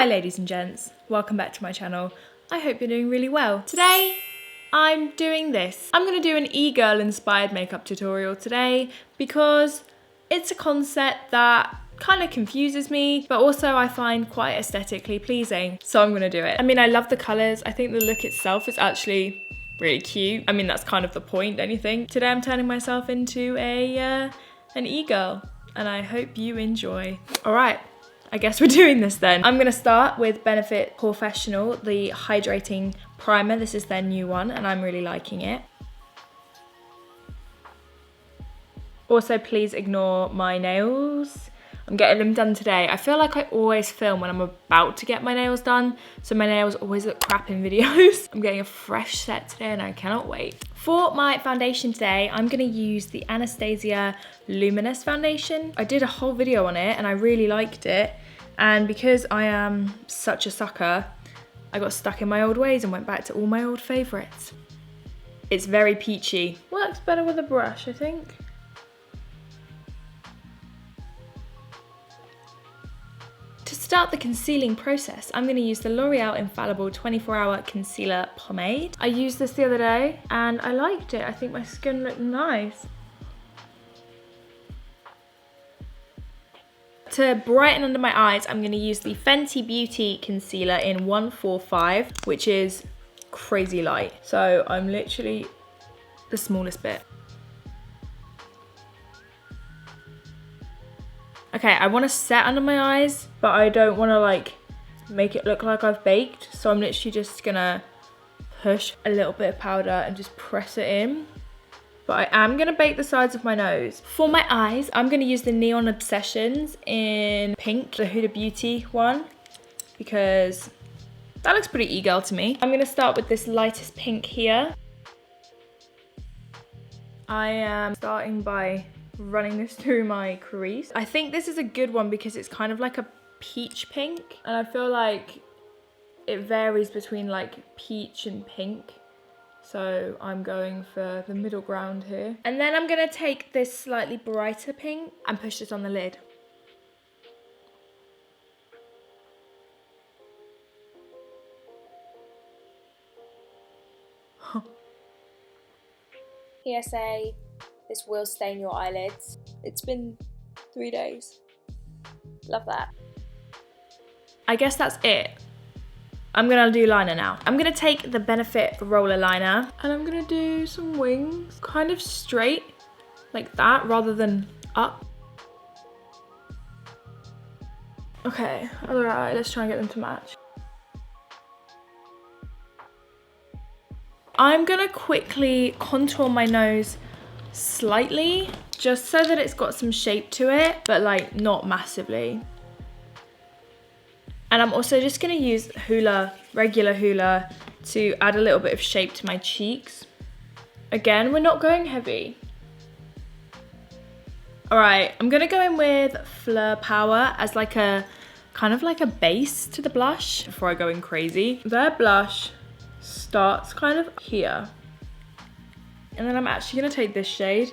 ladies and gents, welcome back to my channel. I hope you're doing really well. Today, I'm doing this. I'm gonna do an e-girl inspired makeup tutorial today because it's a concept that kind of confuses me, but also I find quite aesthetically pleasing. So I'm gonna do it. I mean, I love the colors. I think the look itself is actually really cute. I mean, that's kind of the point, don't you think? Today I'm turning myself into an e-girl and I hope you enjoy. All right. I guess we're doing this then. I'm gonna start with Benefit Professional, the hydrating primer. This is their new one and I'm really liking it. Also, please ignore my nails. I'm getting them done today. I feel like I always film when I'm about to get my nails done, so my nails always look crap in videos. I'm getting a fresh set today and I cannot wait. For my foundation today, I'm gonna use the Anastasia Luminous foundation. I did a whole video on it and I really liked it. And because I am such a sucker, I got stuck in my old ways and went back to all my old favorites. It's very peachy. Works better with a brush, I think. To start the concealing process, I'm going to use the L'Oreal Infallible 24-Hour Concealer Pomade. I used this the other day and I liked it. I think my skin looked nice. To brighten under my eyes, I'm going to use the Fenty Beauty Concealer in 145, which is crazy light. So I'm literally the smallest bit. Okay, I want to set under my eyes, but I don't want to like make it look like I've baked. So I'm literally just gonna push a little bit of powder and just press it in. But I am gonna bake the sides of my nose. For my eyes, I'm gonna use the Neon Obsessions in pink, the Huda Beauty one, because that looks pretty e-girl to me. I'm gonna start with this lightest pink here. I am starting by running this through my crease. I think this is a good one because it's kind of like a peach pink, and I feel like it varies between like peach and pink. So I'm going for the middle ground here. And then I'm gonna take this slightly brighter pink and push it on the lid. PSA, this will stain your eyelids. It's been 3 days. Love that. I guess that's it. I'm gonna do liner now. I'm gonna take the Benefit roller liner and I'm gonna do some wings, kind of straight like that rather than up. Okay, other eye, let's try and get them to match. I'm gonna quickly contour my nose slightly, just so that it's got some shape to it, but like not massively. And I'm also just gonna use Hoola, regular Hoola, to add a little bit of shape to my cheeks. Again, we're not going heavy. All right, I'm gonna go in with Fleur Power as like a, kind of like a base to the blush before I go in crazy. Their blush starts kind of here. And then I'm actually gonna take this shade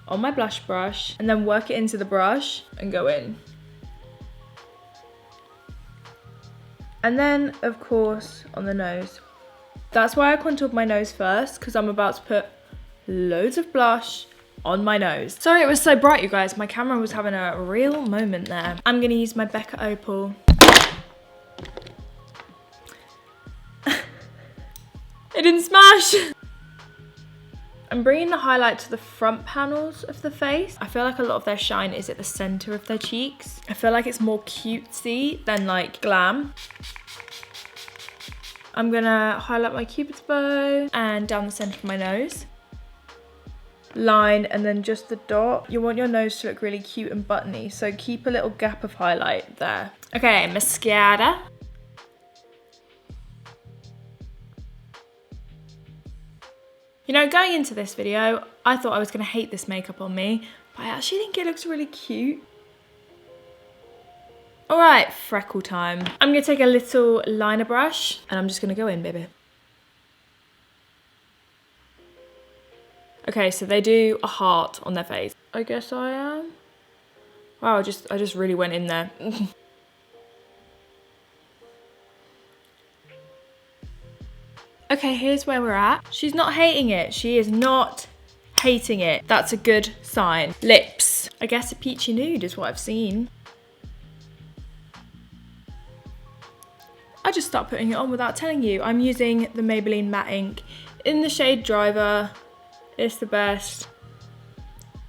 on my blush brush and then work it into the brush and go in. And then, of course, on the nose. That's why I contoured my nose first, because I'm about to put loads of blush on my nose. Sorry it was so bright, you guys. My camera was having a real moment there. I'm gonna use my Becca Opal. It didn't smash! I'm bringing the highlight to the front panels of the face. I feel like a lot of their shine is at the center of their cheeks. I feel like it's more cutesy than like glam. I'm gonna highlight my cupid's bow and down the center of my nose. Line and then just the dot. You want your nose to look really cute and buttony, so keep a little gap of highlight there. Okay, mascara. You know, going into this video, I thought I was gonna hate this makeup on me, but I actually think it looks really cute. All right, freckle time. I'm gonna take a little liner brush and I'm just gonna go in, baby. Okay, so they do a heart on their face. I guess I am. Wow, I just really went in there. Okay, here's where we're at. She's not hating it. She is not hating it. That's a good sign. Lips. I guess a peachy nude is what I've seen. I just start putting it on without telling you. I'm using the Maybelline Matte Ink in the shade Driver. It's the best.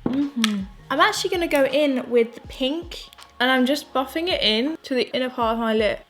I'm actually gonna go in with pink and I'm just buffing it in to the inner part of my lip.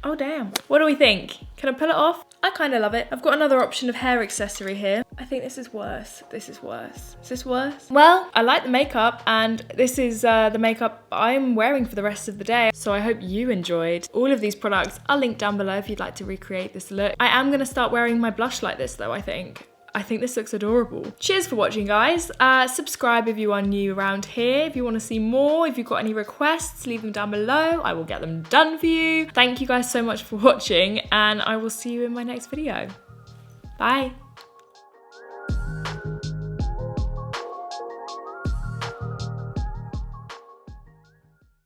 Oh damn. What do we think? Can I pull it off? I kind of love it. I've got another option of hair accessory here. I think this is worse. This is worse. Is this worse? Well, I like the makeup and this is the makeup I'm wearing for the rest of the day. So I hope you enjoyed. All of these products are linked down below if you'd like to recreate this look. I am gonna start wearing my blush like this though, I think. I think this looks adorable. Cheers for watching, guys. Subscribe if you are new around here. If you want to see more, if you've got any requests, leave them down below. I will get them done for you. Thank you guys so much for watching, and I will see you in my next video. Bye.